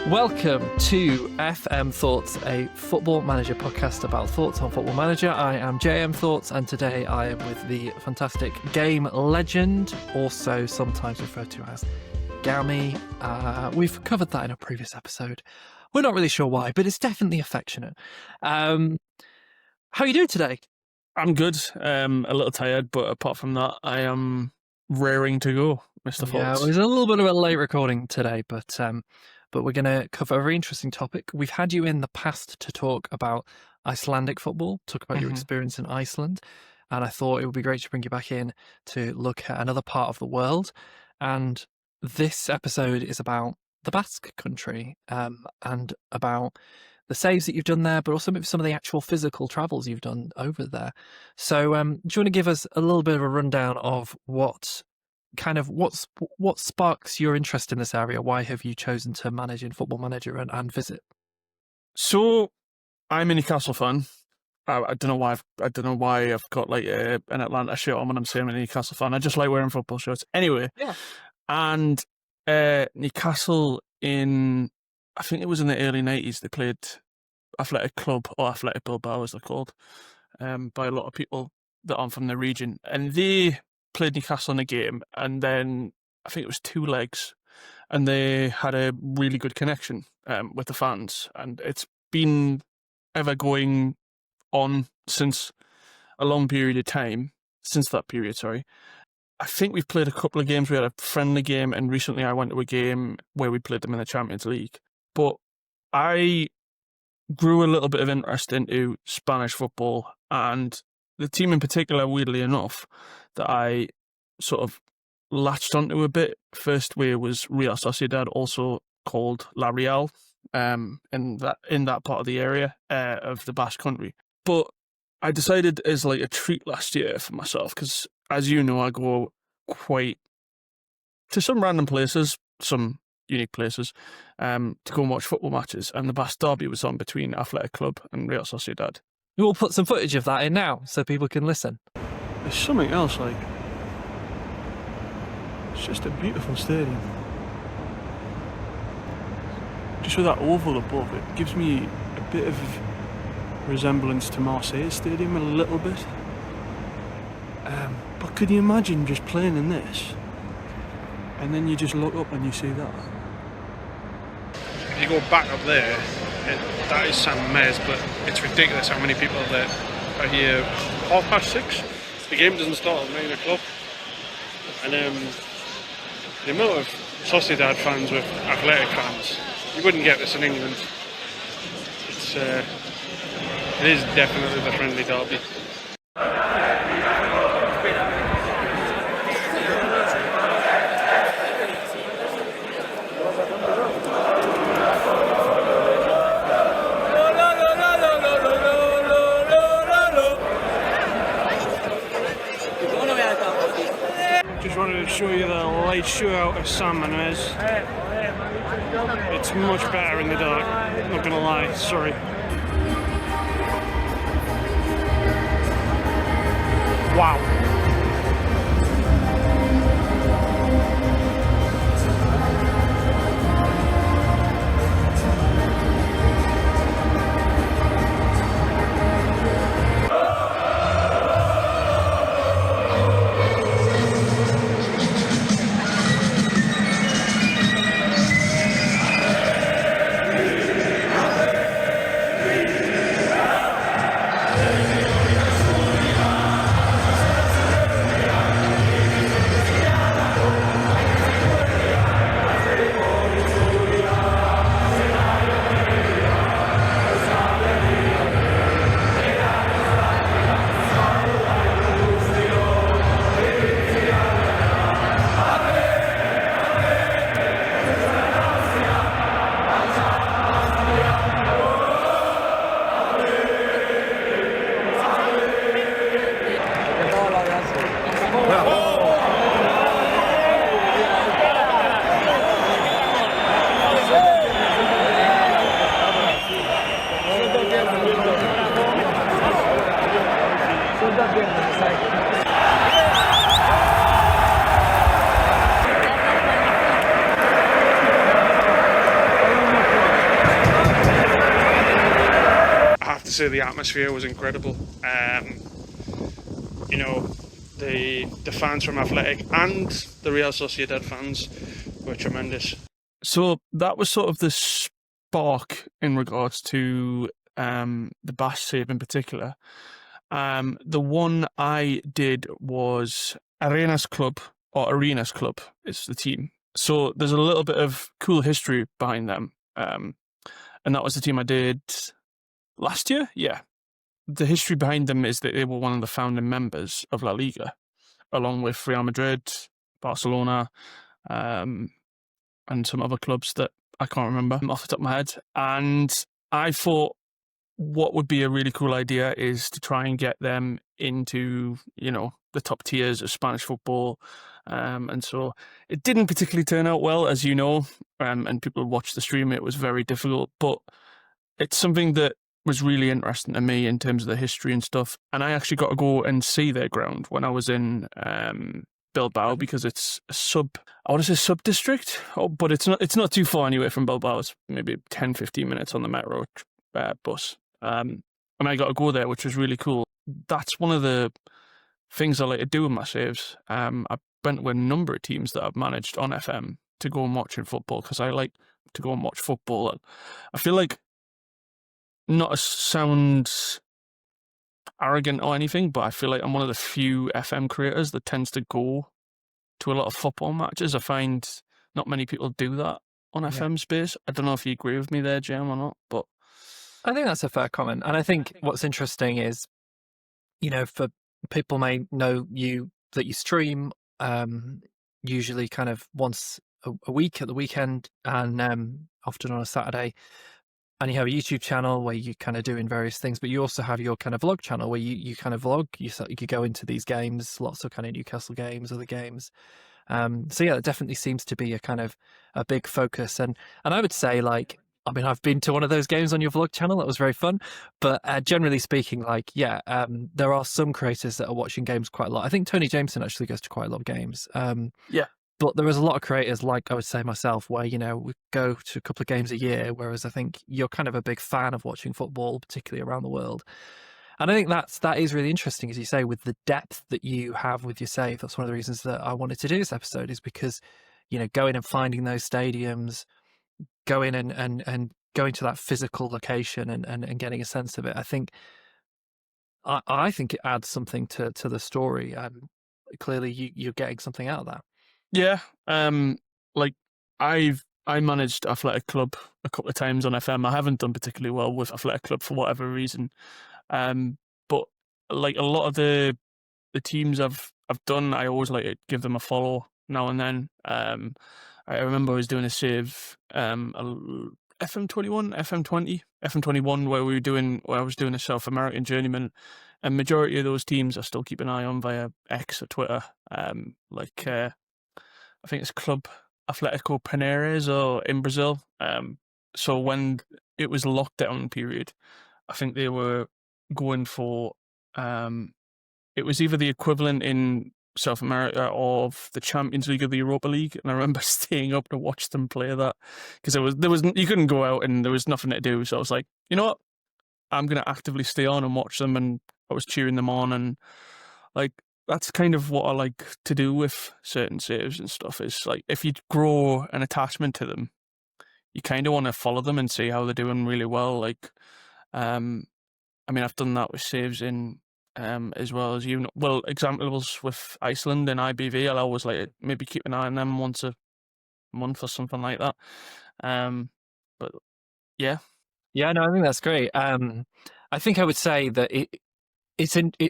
Welcome to FM Thoughts, a football manager podcast about thoughts on Football Manager. I am JM Thoughts, and today I am with the fantastic GameLegenddd, also sometimes referred to as Gammy. We've covered that in a previous episode. We're not really sure why, but it's definitely affectionate. How are you doing today? I'm good. A little tired, but apart from that, I am raring to go, Mr. Thoughts. Yeah, it was a little bit of a late recording today, but we're going to cover a very interesting topic. We've had you in the past to talk about Icelandic football, talk about your experience in Iceland, and I thought it would be great to bring you back in to look at another part of the world. And this episode is about the Basque country and about the saves that you've done there, but also maybe some of the actual physical travels you've done over there. So do you want to give us a little bit of a rundown of what sparks your interest in this area? Why have you chosen to manage in Football Manager and visit? So, I'm a Newcastle fan. I don't know why. I don't know why I've got like an Atlanta shirt on when I'm saying I'm a Newcastle fan. I just like wearing football shirts. Anyway, yeah. And Newcastle I think it was in the early 90s. They played Athletic Club, or Athletic Bilbao as they're called, by a lot of people that aren't from the region, and they played Newcastle in a game, and then I think it was 2 legs, and they had a really good connection with the fans, and it's been ever going on since a long period of time, since that period, sorry. I think we've played a couple of games. We had a friendly game, and recently I went to a game where we played them in the Champions League. But I grew a little bit of interest into Spanish football, and the team in particular, weirdly enough, that I sort of latched onto a bit first way was Real Sociedad, also called La Real, in that part of the area of the Basque country. But I decided as like a treat last year for myself, because as you know, I go quite to some random places, some unique places, to go and watch football matches, and the Basque derby was on between Athletic Club and Real Sociedad. We'll put some footage of that in now so people can listen. There's something else, like, it's just a beautiful stadium. Just with that oval above, it gives me a bit of resemblance to Marseille Stadium a little bit. But could you imagine just playing in this, and then you just look up and you see that? If you go back up there, that is San Mamés, but it's ridiculous how many people are here 6:30. The game doesn't start at 9 o'clock. And the amount of Sociedad fans with Athletic fans, you wouldn't get this in England. It is definitely the friendly derby. Just wanted to show you the light shootout of San Mamés. It's much better in the dark, not gonna lie, sorry. Wow. say the atmosphere was incredible. You know, the fans from Athletic and the Real Sociedad fans were tremendous. So that was sort of the spark in regards to the Bash save in particular. The one I did was Arenas Club is the team. So there's a little bit of cool history behind them. And that was the team I did last year. Yeah. The history behind them is that they were one of the founding members of La Liga, along with Real Madrid, Barcelona, and some other clubs that I can't remember off the top of my head. And I thought what would be a really cool idea is to try and get them into, you know, the top tiers of Spanish football. And so it didn't particularly turn out well, as you know, and people watched the stream. It was very difficult, but it's something that was really interesting to me in terms of the history and stuff. And I actually got to go and see their ground when I was in Bilbao, because it's a sub-district, but it's not too far anyway from Bilbao. It's maybe 10-15 minutes on the metro bus. And I got to go there, which was really cool. That's one of the things I like to do with my saves. I went with a number of teams that I've managed on FM to go and watch in football, because I like to go and watch football. I feel like, not to sound arrogant or anything, but I feel like I'm one of the few FM creators that tends to go to a lot of football matches. I find not many people do that on FM space. I don't know if you agree with me there, Jem, or not, but I think that's a fair comment. And I think what's interesting is, you know, for people may know you that you stream usually kind of once a week at the weekend, and often on a Saturday. And you have a YouTube channel where you kind of doing various things, but you also have your kind of vlog channel where you kind of vlog. You could go into these games, lots of kind of Newcastle games, other games. So yeah, it definitely seems to be a kind of a big focus. And I would say, like, I mean, I've been to one of those games on your vlog channel. That was very fun. But generally speaking, like, yeah, there are some creators that are watching games quite a lot. I think Tony Jameson actually goes to quite a lot of games. yeah. But there is a lot of creators, like I would say myself, where, you know, we go to a couple of games a year, whereas I think you're kind of a big fan of watching football, particularly around the world. And I think that is really interesting, as you say, with the depth that you have with your save. That's one of the reasons that I wanted to do this episode, is because, you know, going and finding those stadiums, going and going to that physical location and getting a sense of it. I think it adds something to the story. Clearly you're getting something out of that. Yeah, like I managed Athletic Club a couple of times on FM. I haven't done particularly well with Athletic Club for whatever reason, but like a lot of the teams I've done, I always like to give them a follow now and then. I remember I was doing a save, FM21, FM20, FM21, where I was doing a South American journeyman, and majority of those teams I still keep an eye on via X or Twitter. I think it's Club Atletico Penares or in Brazil. So when it was lockdown period, I think they were going for it was either the equivalent in South America of the Champions League or the Europa League, and I remember staying up to watch them play that, because there was you couldn't go out and there was nothing to do. So I was like, you know what, I'm gonna actively stay on and watch them, and I was cheering them on, and like, that's kind of what I like to do with certain saves and stuff, is like, if you grow an attachment to them, you kind of want to follow them and see how they're doing really well. Like, I mean, I've done that with saves in as well as, you know, well, examples with Iceland and IBV. I'll always like maybe keep an eye on them once a month or something like that. But yeah. Yeah, no, I think that's great. I think I would say that it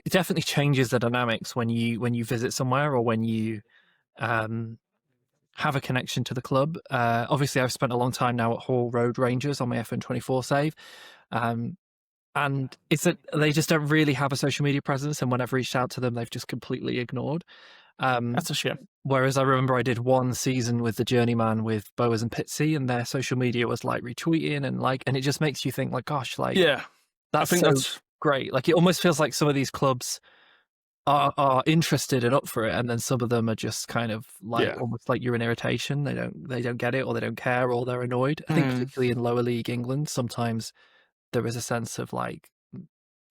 definitely changes the dynamics when you visit somewhere, or when you have a connection to the club. Obviously, I've spent a long time now at Hall Road Rangers on my FN24 save, and it's that they just don't really have a social media presence, and when I've reached out to them, they've just completely ignored. That's a shame. Whereas I remember I did one season with the Journeyman with Boas and Pitsy, and their social media was like retweeting and it just makes you think, like, gosh, like, yeah, that's that's great. Like, it almost feels like some of these clubs are interested and up for it, and then some of them are just kind of like almost like you're an irritation. They don't get it, or they don't care, or they're annoyed. I think particularly in lower league England, sometimes there is a sense of like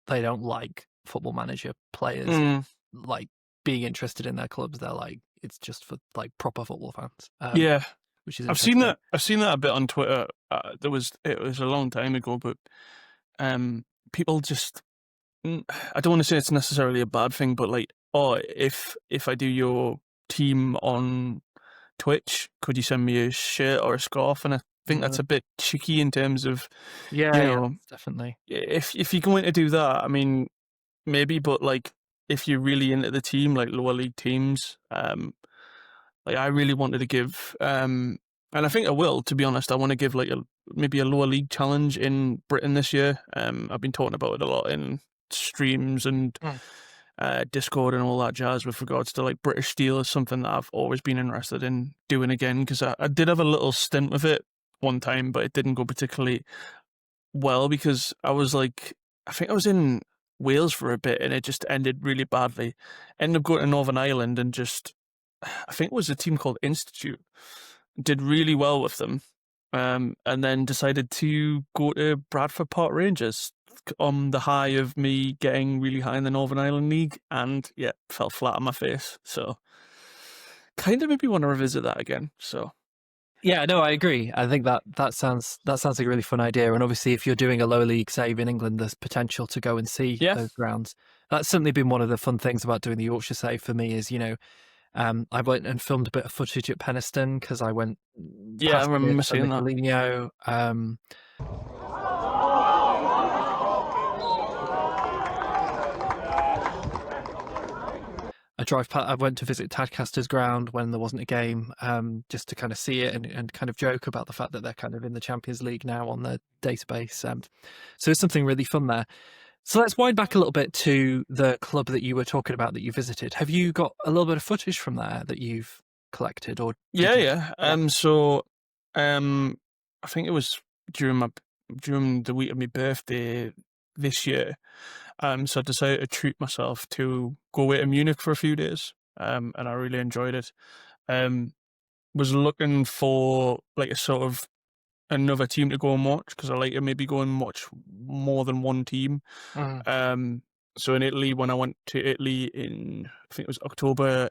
they don't like Football Manager players like being interested in their clubs. They're like, it's just for like proper football fans. Yeah, which is I've seen interesting. that. I've seen that a bit on Twitter. It was a long time ago, but people just. I don't want to say it's necessarily a bad thing, but like, oh, if I do your team on Twitch, could you send me a shirt or a scarf? And I think that's a bit cheeky in terms of, Yeah, definitely. if you're going to do that, I mean, maybe, but like, if you're really into the team, like lower league teams, like I really wanted to give, and I think I will, to be honest, I want to give like maybe a lower league challenge in Britain this year. I've been talking about it a lot in streams and Discord and all that jazz with regards to like British Steel is something that I've always been interested in doing again, because I did have a little stint with it one time, but it didn't go particularly well because I was like, I think I was in Wales for a bit and it just ended really badly. Ended up going to Northern Ireland and just, I think it was a team called Institute, did really well with them, and then decided to go to Bradford Park Rangers on the high of me getting really high in the Northern Ireland League, and yeah, fell flat on my face. So kind of maybe want to revisit that again. So yeah, no, I agree. I think that sounds like a really fun idea. And obviously, if you're doing a low league save in England, there's potential to go and see those grounds. That's certainly been one of the fun things about doing the Yorkshire save for me is, I went and filmed a bit of footage at Penistone because I went. Yeah, I remember seeing that. Nicolino. I went to visit Tadcaster's ground when there wasn't a game, just to kind of see it and kind of joke about the fact that they're kind of in the Champions League now on the database. So it's something really fun there. So let's wind back a little bit to the club that you were talking about that you visited. Have you got a little bit of footage from there that you've collected? Or yeah. So, I think it was during the week of my birthday this year. So I decided to treat myself to go away to Munich for a few days. And I really enjoyed it. Was looking for like a sort of another team to go and watch because I like to maybe go and watch more than one team. So in Italy, when I went to Italy in, I think it was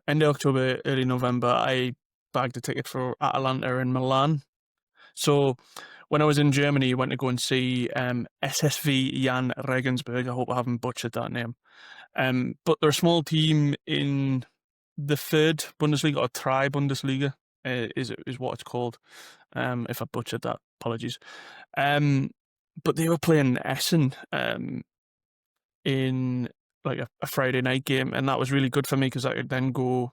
end of October, early November, I bagged a ticket for Atalanta in Milan. So when I was in Germany, I went to go and see SSV Jan Regensburg. I hope I haven't butchered that name. But they're a small team in the third Bundesliga, or Tri Bundesliga, is what it's called. If I butchered that, apologies. But they were playing Essen in like a Friday night game, and that was really good for me because I could then go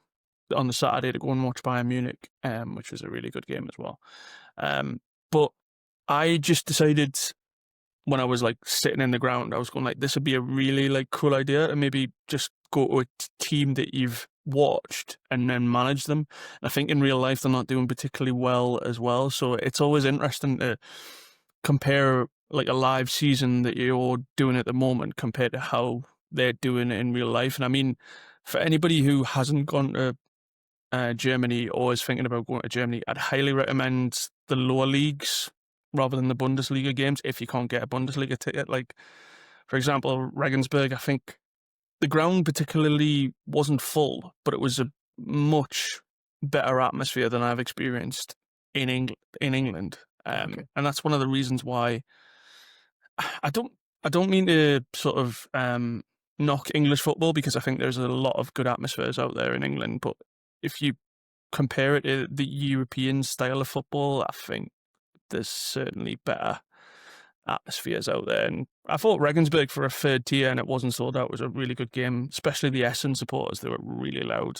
on the Saturday to go and watch Bayern Munich, which was a really good game as well. But I just decided when I was like sitting in the ground, I was going like, this would be a really like cool idea, and maybe just go to a team that you've watched and then manage them. And I think in real life they're not doing particularly well as well. So it's always interesting to compare like a live season that you're doing at the moment compared to how they're doing it in real life. And I mean, for anybody who hasn't gone to Germany or is thinking about going to Germany, I'd highly recommend the lower leagues rather than the Bundesliga games if you can't get a Bundesliga ticket. Like, for example, Regensburg, I think the ground particularly wasn't full, but it was a much better atmosphere than I've experienced in England. And that's one of the reasons why I don't mean to sort of knock English football, because I think there's a lot of good atmospheres out there in England, but if you compare it to the European style of football, I think there's certainly better atmospheres out there. And I thought Regensburg for a third tier and it wasn't sold out was a really good game, especially the Essen supporters. They were really loud.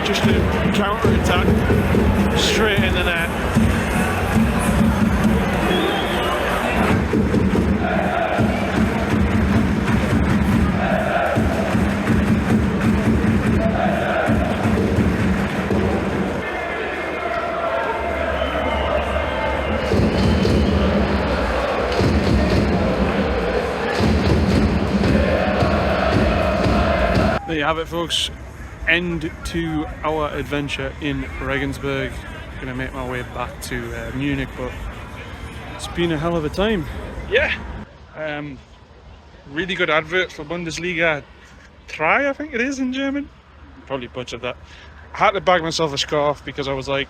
Just you have it, folks. End to our adventure in Regensburg. Gonna make my way back to Munich, but it's been a hell of a time. Yeah. Really good advert for Bundesliga 3, I think it is in German. Probably butchered that. I had to bag myself a scarf because I was like,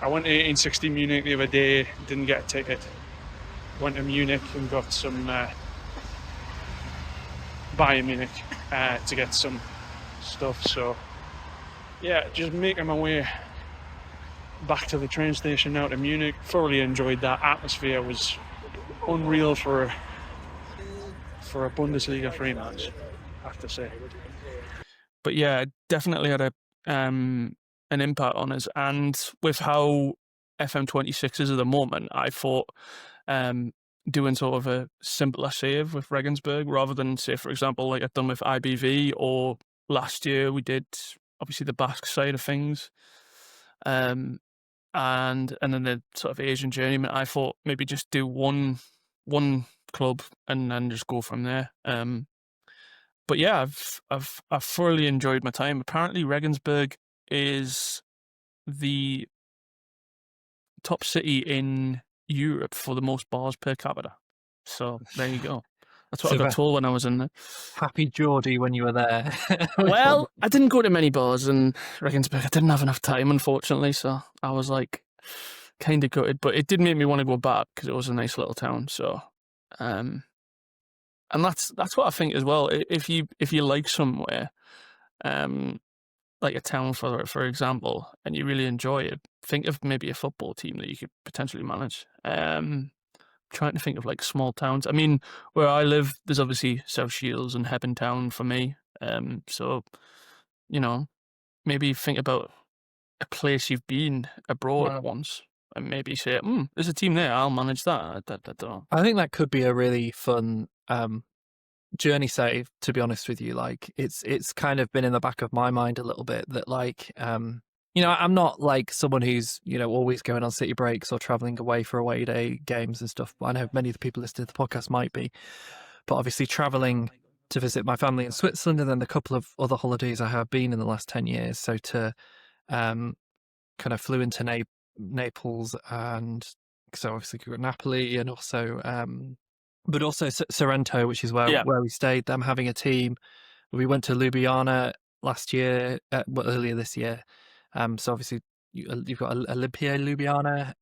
I went to 1860 Munich the other day, didn't get a ticket. Went to Munich and got some Bayern Munich to get some stuff. So yeah, just making my way back to the train station now to Munich. Thoroughly enjoyed that. Atmosphere was unreal for a Bundesliga 3 match, I have to say. But yeah, it definitely had an impact on us. And with how FM26 is at the moment, I thought doing sort of a simpler save with Regensburg rather than, say, for example, like I've done with IBV, or last year we did obviously the Basque side of things, and then the sort of Asian journeyman. I thought maybe just do one club and then just go from there. But yeah, I've thoroughly enjoyed my time. Apparently, Regensburg is the top city in Europe for the most bars per capita. So there you go. That's what I got told when I was in there. Happy Geordie when you were there. Well, I didn't go to many bars in Regensburg. I didn't have enough time, unfortunately. So I was like kind of gutted, but it did make me want to go back because it was a nice little town. So, and that's what I think as well. If you like somewhere, like a town for example, and you really enjoy it, think of maybe a football team that you could potentially manage. Trying to think of like small towns. I mean, where I live, there's obviously South Shields and Hebden Town for me. So, you know, maybe think about a place you've been abroad once, and maybe say, there's a team there, I'll manage that. I don't know. I think that could be a really fun journey save, to be honest with you. Like, it's kind of been in the back of my mind a little bit that, like, you know, I'm not like someone who's, you know, always going on city breaks or traveling away for away day games and stuff. I know many of the people listening to the podcast might be, but obviously traveling to visit my family in Switzerland, and then the couple of other holidays I have been in the last 10 years. So to kind of flew into Naples, and so obviously we got Napoli, and also but also Sorrento, which is where we stayed. Them having a team. We went to Ljubljana last year, earlier this year. So obviously you've got Olympia Ljubljana,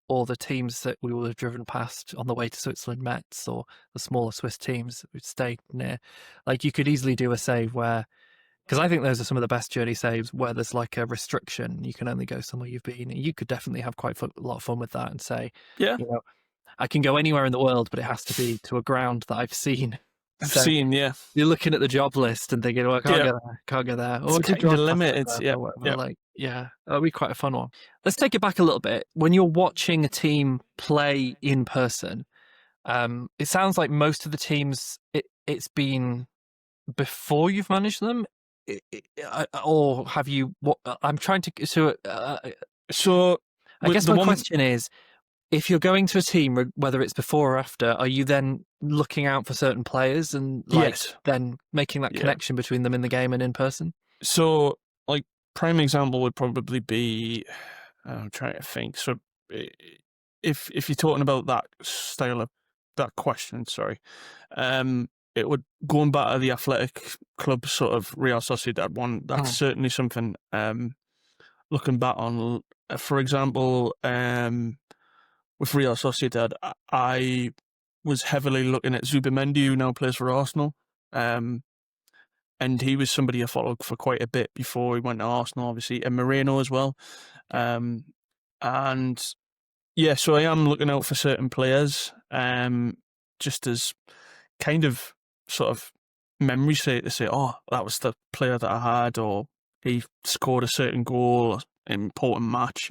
or the teams that we will have driven past on the way to Switzerland, Metz, or the smaller Swiss teams that we'd stayed near. Like, you could easily do a save where, because I think those are some of the best journey saves where there's like a restriction. You can only go somewhere you've been. And you could definitely have quite a lot of fun with that and say, you know, I can go anywhere in the world, but it has to be to a ground that I've seen. You're looking at the job list and thinking, well, I can't go there. Or it's the limit. It's that'll be quite a fun one. Let's take it back a little bit. When you're watching a team play in person, it sounds like most of the teams it's been before you've managed them, or have you? What I'm trying to so I guess my question is, if you're going to a team, whether it's before or after, are you then looking out for certain players and then making that connection between them in the game and in person? So, like, prime example would probably be, I'm trying to think. So, if you're talking about that style of that question, sorry, it would, going back to the athletic club sort of Real Sociedad one. That's certainly something. Looking back on, for example, with Real Sociedad, I was heavily looking at Zubimendi, who now plays for Arsenal. And he was somebody I followed for quite a bit before he went to Arsenal, obviously, and Moreno as well. And yeah, so I am looking out for certain players, just as kind of sort of memory sake to say, oh, that was the player that I had, or he scored a certain goal, an important match.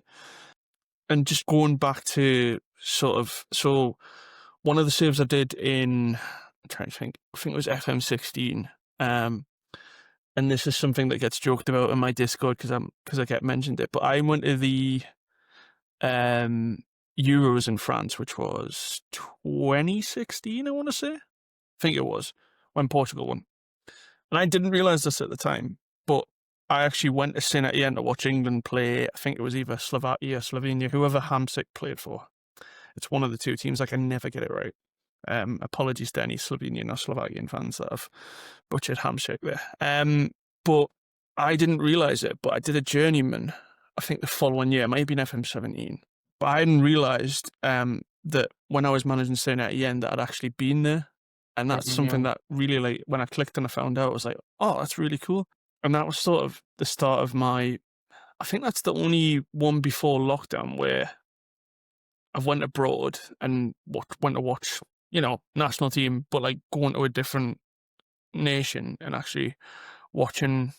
And just going back to sort of, so one of the saves I did in, I'm trying to think, I think it was FM16. And this is something that gets joked about in my Discord because I get mentioned it. But I went to the Euros in France, which was 2016, I want to say. I think it was, when Portugal won. And I didn't realise this at the time, but I actually went to St Etienne to watch England play. I think it was either Slovakia or Slovenia, whoever Hamsik played for. It's one of the two teams. I can never get it right. Apologies to any Slovenian or Slovakian fans that have butchered Hamsik there. But I didn't realise it, but I did a journeyman, I think the following year, maybe in FM17. But I hadn't realised that when I was managing St Etienne that I'd actually been there. And that's something that really, like, when I clicked and I found out, I was like, oh, that's really cool. And that was sort of the start of my, I think that's the only one before lockdown where I've went abroad and went to watch, national team, but like going to a different nation and actually watching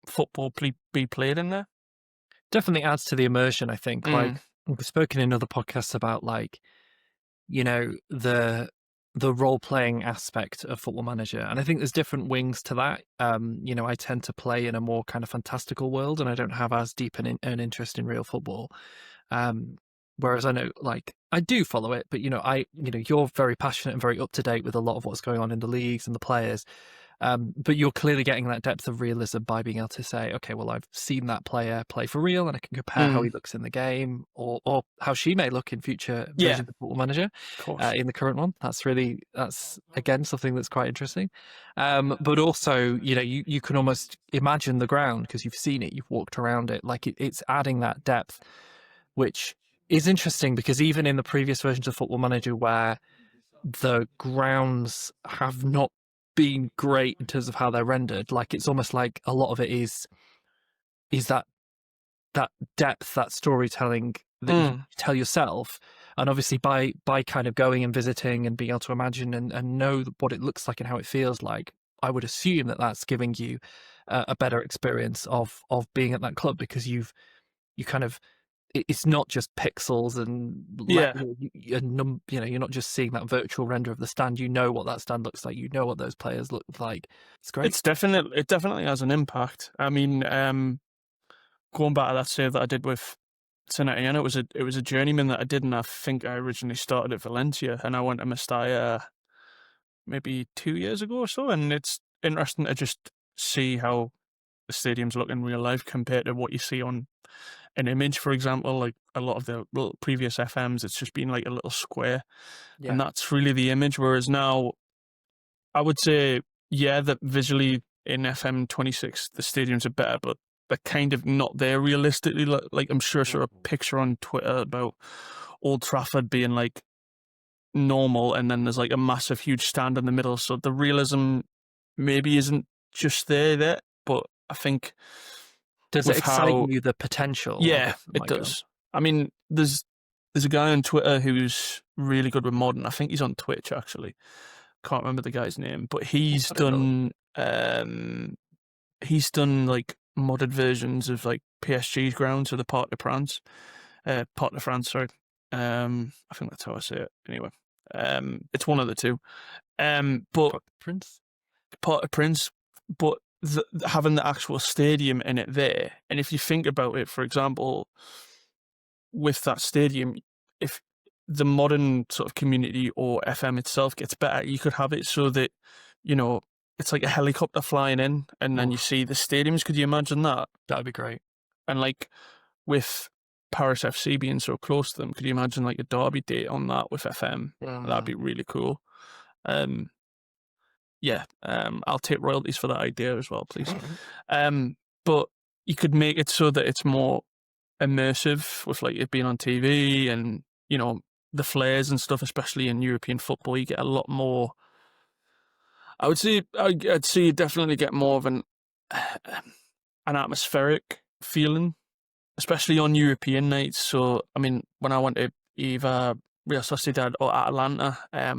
football be played in there. Definitely adds to the immersion, I think. Like, we've spoken in other podcasts about, like, the role-playing aspect of Football Manager, and I think there's different wings to that. I tend to play in a more kind of fantastical world, and I don't have as deep an interest in real football. Whereas I know, like, I do follow it, but you're very passionate and very up to date with a lot of what's going on in the leagues and the players. But you're clearly getting that depth of realism by being able to say, okay, well, I've seen that player play for real, and I can compare how he looks in the game, or how she may look in future versions of Football Manager, in the current one. That's again something that's quite interesting. But also, you can almost imagine the ground because you've seen it, you've walked around it. Like it's adding that depth, which is interesting because even in the previous versions of Football Manager, where the grounds have not been great in terms of how they're rendered, like it's almost like a lot of it is that depth, that storytelling that you tell yourself. And obviously by kind of going and visiting and being able to imagine and know what it looks like and how it feels like, I would assume that that's giving you a better experience of being at that club, because you kind of, it's not just pixels and you're not just seeing that virtual render of the stand. You know what that stand looks like. You know what those players look like. It's great. It definitely has an impact. I mean, going back to that save that I did with St Etienne, it was a journeyman that I did, and I think I originally started at Valencia, and I went to Mestalla maybe 2 years ago or so, and it's interesting to just see how the stadiums look in real life compared to what you see on an image. For example, like a lot of the previous FMs, it's just been like a little square, and that's really the image. Whereas now, I would say, that visually in FM26 the stadiums are better, but they're kind of not there realistically. Like I'm sure I saw a picture on Twitter about Old Trafford being like normal, and then there's like a massive huge stand in the middle, so the realism maybe isn't just there, but I think, does it excite you, the potential? Yeah, it does. I mean, there's a guy on Twitter who's really good with modern. I think he's on Twitch, actually. Can't remember the guy's name, but he's done like modded versions of like PSG's grounds, or the Parc de France. Sorry. I think that's how I say it. Anyway, it's one of the two. But Parc de Prince, but having the actual stadium in it there. And if you think about it, for example, with that stadium, if the modern sort of community or FM itself gets better, you could have it so that, it's like a helicopter flying in, and then you see the stadiums. Could you imagine that? That'd be great. And like with Paris FC being so close to them, could you imagine like a derby date on that with FM? That'd be really cool. I'll take royalties for that idea as well, please. But you could make it so that it's more immersive with like it being on TV, and the flares and stuff, especially in European football. You get a lot more. I'd say you definitely get more of an atmospheric feeling, especially on European nights. So I mean, when I went to either Real Sociedad or Atalanta,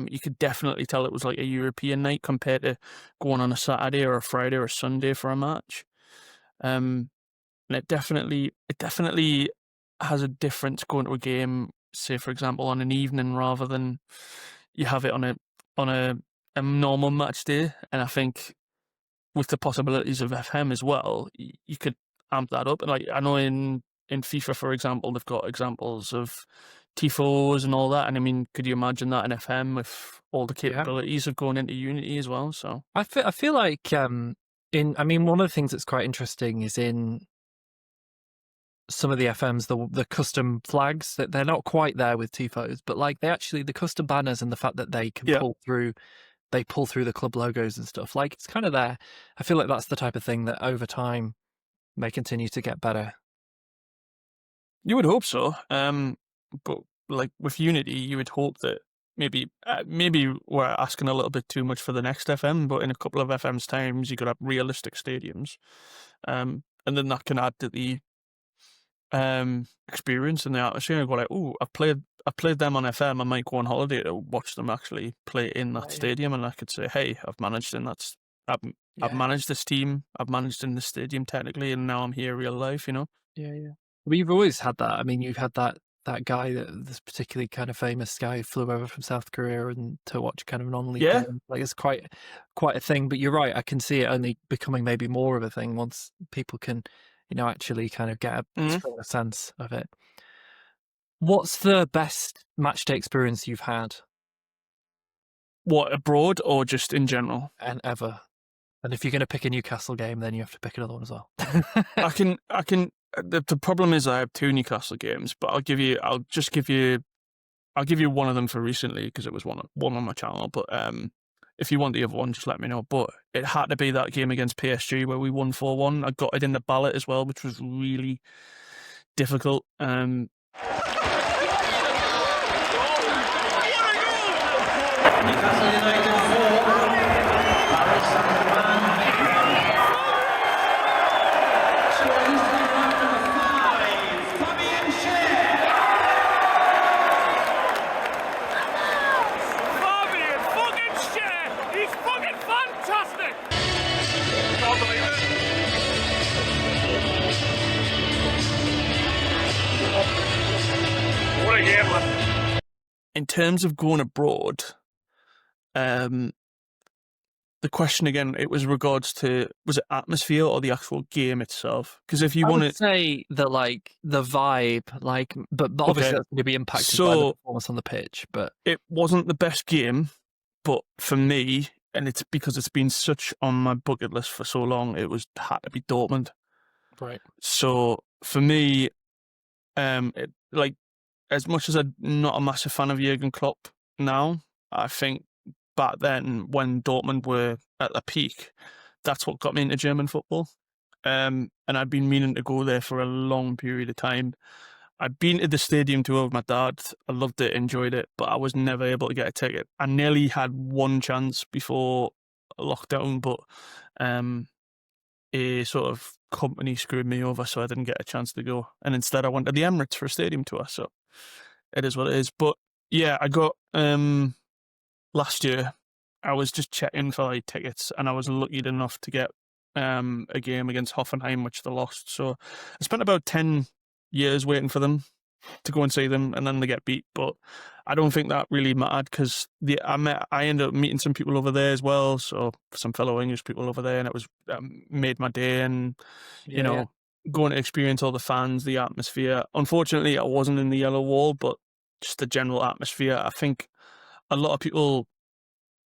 you could definitely tell it was like a European night compared to going on a Saturday or a Friday or a Sunday for a match. And it definitely has a difference going to a game, say for example, on an evening rather than you have it on a normal match day. And I think with the possibilities of FM as well, you could amp that up. And like I know in FIFA, for example, they've got examples of tifos and all that, and I mean, could you imagine that in FM with all the capabilities of going into Unity as well? So I feel like I mean, one of the things that's quite interesting is in some of the FMs, the custom flags, that they're not quite there with tifos, but like the custom banners and the fact that they can pull through the club logos and stuff. Like, it's kind of there. I feel like that's the type of thing that over time may continue to get better. You would hope so. But like with Unity, you would hope that maybe we're asking a little bit too much for the next FM, but in a couple of FM's times, you could have realistic stadiums, and then that can add to the experience and the atmosphere. And go like, oh, I've played them on FM. I might go on holiday to watch them actually play in that stadium, and I could say, hey, I've managed I've managed this team. I've managed in this stadium technically, and now I'm here real life. You know. Yeah. We've always had that. I mean, you've had that guy, this particularly kind of famous guy who flew over from South Korea and to watch kind of an on-league game. Like, it's quite a thing. But you're right. I can see it only becoming maybe more of a thing once people can, actually kind of get a sense of it. What's the best match day experience you've had? What, abroad or just in general? And ever. And if you're going to pick a Newcastle game, then you have to pick another one as well. I can. The problem is I have 2 Newcastle games, but I'll give you one of them for recently because it was one on my channel. But if you want the other one, just let me know. But it had to be that game against PSG where we won 4-1. I got it in the ballot as well, which was really difficult. In terms of going abroad, the question again, it was regards to, was it atmosphere or the actual game itself? Because if you want to say that, like, the vibe, like, but obviously that's going to be impacted by the performance on the pitch. But it wasn't the best game, but for me, and it's because it's been such on my bucket list for so long, had to be Dortmund. Right. So for me, as much as I'm not a massive fan of Jurgen Klopp now, I think back then when Dortmund were at their peak, that's what got me into German football. And I'd been meaning to go there for a long period of time. I'd been to the stadium tour with my dad. I loved it, enjoyed it, but I was never able to get a ticket. I nearly had one chance before lockdown, but a sort of company screwed me over, so I didn't get a chance to go. And instead I went to the Emirates for a stadium tour, so it is what it is. But yeah, I got last year, I was just checking for like tickets, and I was lucky enough to get a game against Hoffenheim, which they lost. So I spent about 10 years waiting for them to go and see them, and then they get beat. But I don't think that really mattered because I ended up meeting some people over there as well. So some fellow English people over there, and it was made my day. And you know, going to experience all the fans, the atmosphere. Unfortunately, I wasn't in the yellow wall, but just the general atmosphere. I think a lot of people,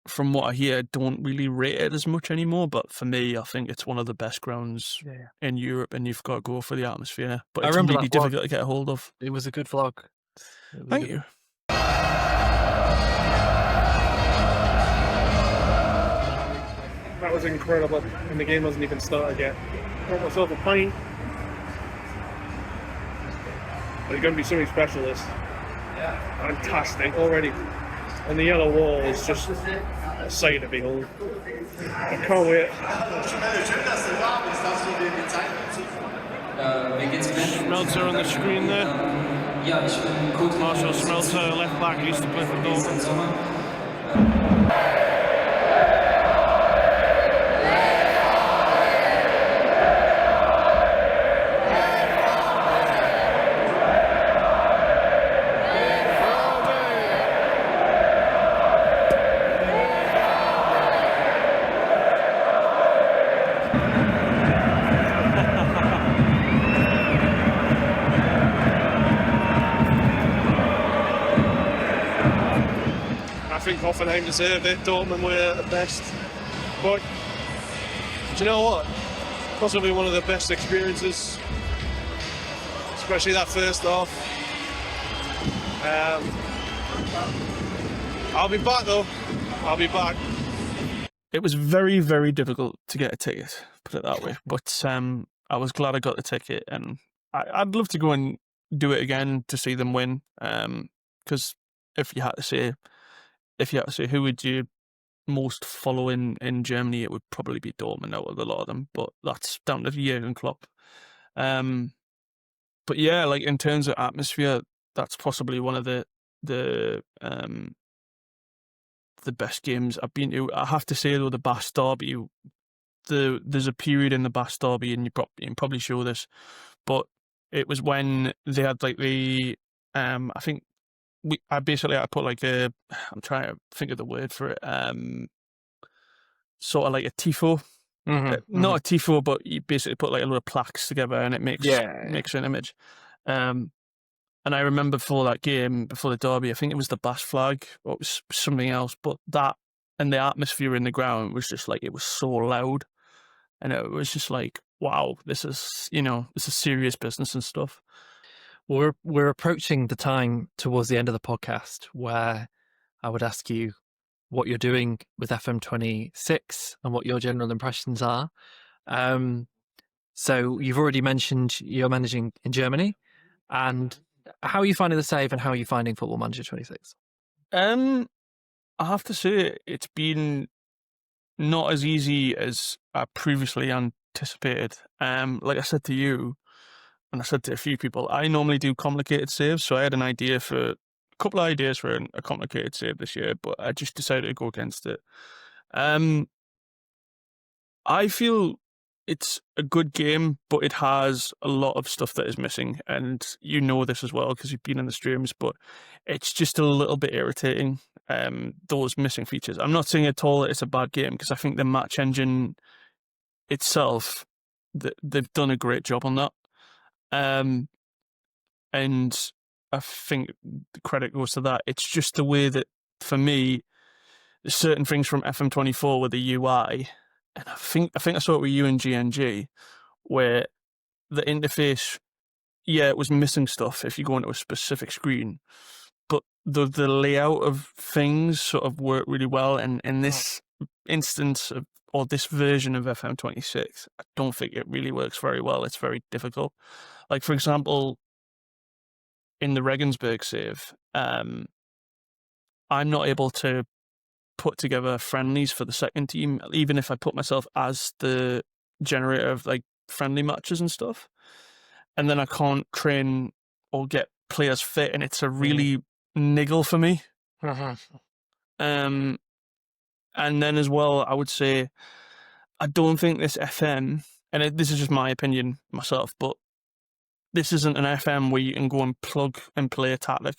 from what I hear, don't really rate it as much anymore. But for me, I think it's one of the best grounds in Europe, and you've got to go for the atmosphere. But it's really difficult to get a hold of. It was a good vlog. Thank you. That was incredible, and the game hasn't even started yet. Got myself a pint. It's going to be something special, this. Fantastic already. And the yellow wall is just a sight to behold. I can't wait. Smelter on the screen there. Marshall Smelter, left back, used to play for Dortmund. I think Hoffenheim deserved it. Dortmund were at the best, but Do you know what? Possibly one of the best experiences, especially that first half. I'll be back though. I'll be back. It was very, very difficult to get a ticket, put it that way. But I was glad I got the ticket, and I'd love to go and do it again to see them win. Because if you had to say who would you most follow in Germany, it would probably be Dortmund out of a lot of them. But that's down to Jurgen Klopp. But yeah, like in terms of atmosphere, that's possibly one of the best games I've been to. I have to say though, the Bass Derby, there's a period in the Bass Derby, and you can probably show this, but it was when they had like the I think I basically put like I'm trying to think of the word for it, sort of like a tifo. Not a tifo, but you basically put like a lot of plaques together and it makes an image. And I remember before that game, before the derby, I think it was the Bass flag, or it was something else, but that and the atmosphere in the ground was just like, it was so loud. And it was just like, wow, this is serious business and stuff. We're approaching the time towards the end of the podcast where I would ask you what you're doing with FM26 and what your general impressions are. So you've already mentioned you're managing in Germany, and how are you finding the save, and how are you finding Football Manager 26? I have to say it's been not as easy as I previously anticipated. Like I said to you, and I said to a few people, I normally do complicated saves, so I had a couple of ideas for a complicated save this year, but I just decided to go against it. I feel it's a good game, but it has a lot of stuff that is missing, and you know this as well because you've been in the streams, but it's just a little bit irritating, those missing features. I'm not saying at all that it's a bad game, because I think the match engine itself, they've done a great job on that. And I think the credit goes to that. It's just the way that, for me, there's certain things from FM24 with the UI, and I think I saw it with you and GNG, where the interface, it was missing stuff if you go into a specific screen, but the layout of things sort of worked really well. And in this instance or this version of FM26, I don't think it really works very well. It's very difficult. Like, for example, in the Regensburg save, I'm not able to put together friendlies for the second team, even if I put myself as the generator of like friendly matches and stuff. And then I can't train or get players fit, and it's a really niggle for me. And then as well, I would say, I don't think this FM, and this is just my opinion myself, but this isn't an FM where you can go and plug and play a tactic.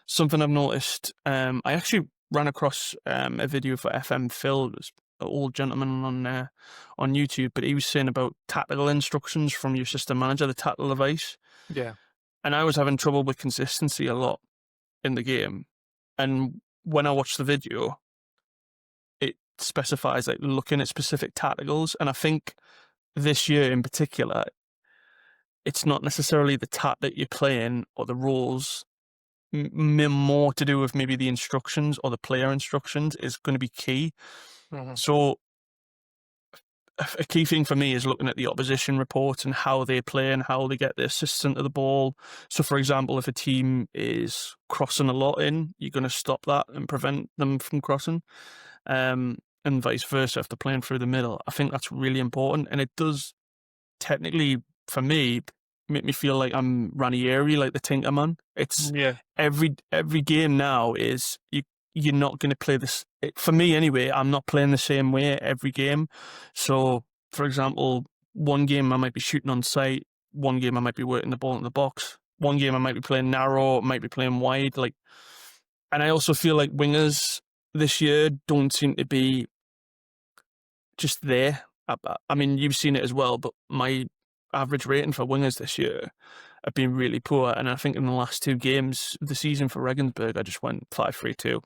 Something I've noticed, I actually ran across a video for FM Phil, it was an old gentleman on YouTube, but he was saying about tactical instructions from your system manager, the tactical device. Yeah. And I was having trouble with consistency a lot in the game. And when I watched the video, it specifies like looking at specific tacticals. And I think this year in particular, it's not necessarily the tactic you're playing or the roles, more to do with maybe the instructions or the player instructions is going to be key. So a key thing for me is looking at the opposition reports and how they play and how they get the assists into the ball. So, for example, if a team is crossing a lot in, you're going to stop that and prevent them from crossing. And vice versa if they're playing through the middle. I think that's really important. And it does technically, for me, make me feel like I'm Ranieri, like the Tinkerman. It's every game now is you're not going to play this. For me anyway, I'm not playing the same way every game. So, for example, one game I might be shooting on sight, one game I might be working the ball in the box, one game I might be playing narrow, might be playing wide. And I also feel like wingers this year don't seem to be just there. I mean, you've seen it as well, but my average rating for wingers this year have been really poor. And I think in the last two games of the season for Regensburg, I just went 5-3-2.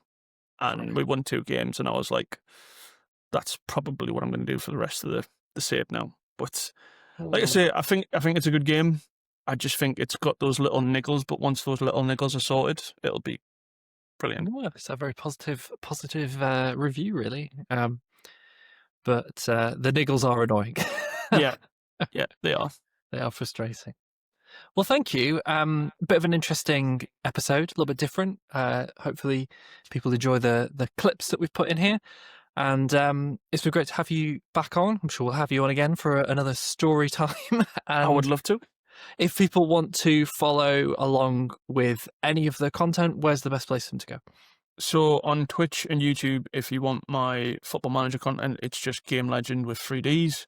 And we won 2 games, and I was like, that's probably what I'm going to do for the rest of the save now. But like I say, I think it's a good game. I just think it's got those little niggles, but once those little niggles are sorted, it'll be brilliant. Well, it's a very positive review, really. But the niggles are annoying. Yeah, they are. They are frustrating. Well, thank you. Bit of an interesting episode, a little bit different. Hopefully, people enjoy the clips that we've put in here. And it's been great to have you back on. I'm sure we'll have you on again for another story time. And I would love to. if people want to follow along with any of the content, where's the best place for them to go? So on Twitch and YouTube, if you want my Football Manager content, it's just GameLegenddd with 3Ds.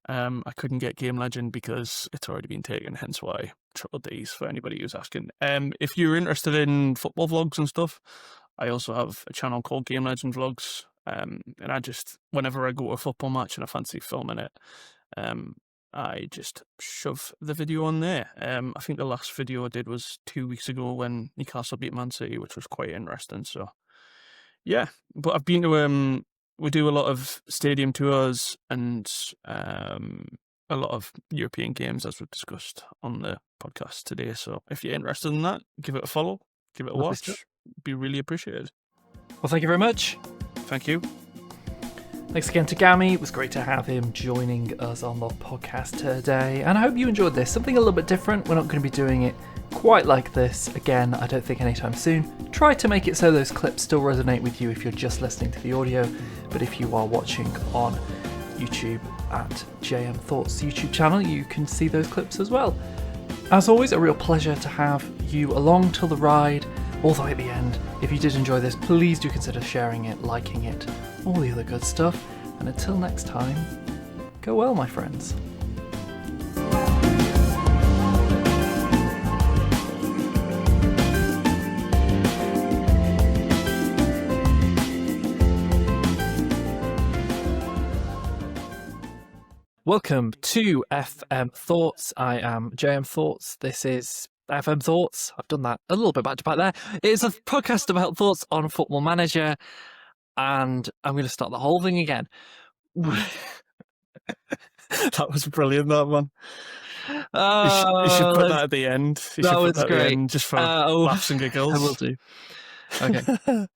I couldn't get GameLegenddd because it's already been taken, hence why triple Ds for anybody who's asking. If you're interested in football vlogs and stuff, I also have a channel called GameLegenddd Vlogs. And I just, whenever I go to a football match and I fancy filming it, I just shove the video on there. I think the last video I did was 2 weeks ago when Newcastle beat Man City, which was quite interesting. So, yeah. But I've been to, we do a lot of stadium tours and a lot of European games, as we've discussed on the podcast today. So if you're interested in that, give it a follow, give it a watch. Be really appreciated. Well, thank you very much. Thank you. Thanks again to Gammy. It was great to have him joining us on the podcast today. And I hope you enjoyed this. Something a little bit different. We're not going to be doing it quite like this again, I don't think anytime soon. Try to make it so those clips still resonate with you if you're just listening to the audio. But if you are watching on YouTube at JM Thoughts YouTube channel, you can see those clips as well. As always, a real pleasure to have you along till the ride, all the way at the end. If you did enjoy this, please do consider sharing it, liking it, all the other good stuff. And until next time, go well, my friends. Welcome to FM Thoughts. I am JM Thoughts. This is FM Thoughts. I've done that a little bit back to back there. It is a podcast about thoughts on Football Manager, and I'm going to start the whole thing again. That was brilliant, that one. You should put that at the end. That was great. Just for laughs and giggles. I will do. Okay.